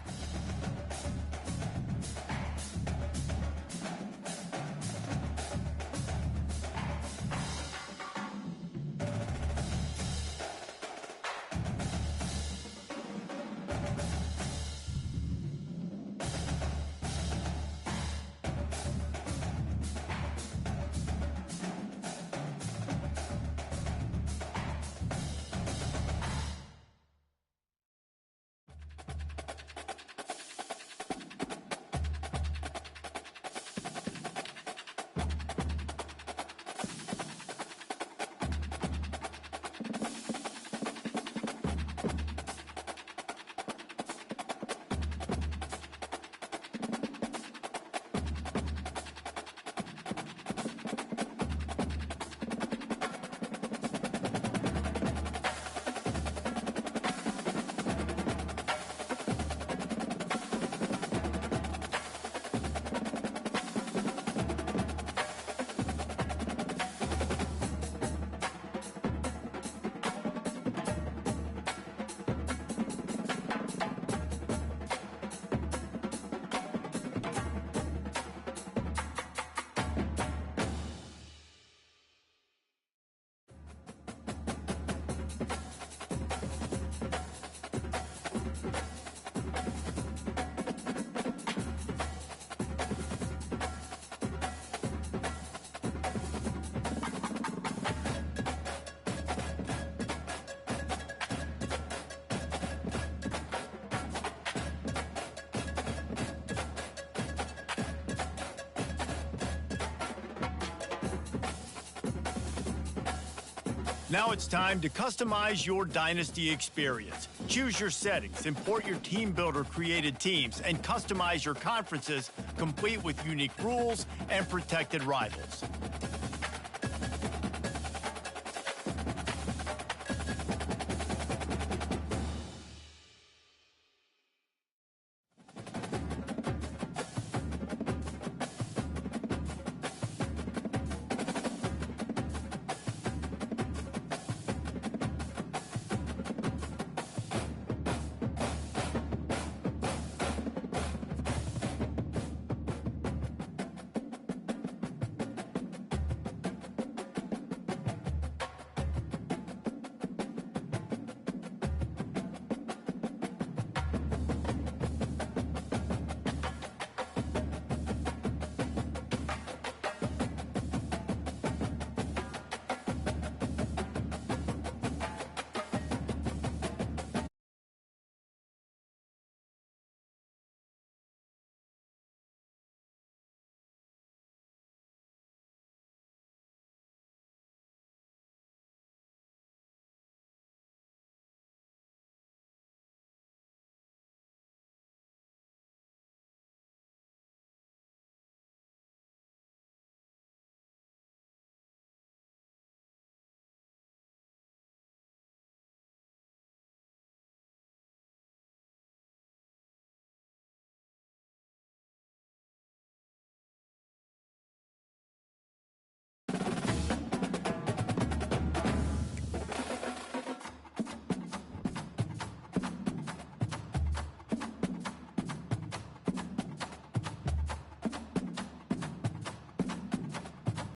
Now it's time to customize your Dynasty experience. Choose your settings, import your team builder created teams, and customize your conferences, complete with unique rules and protected rivals.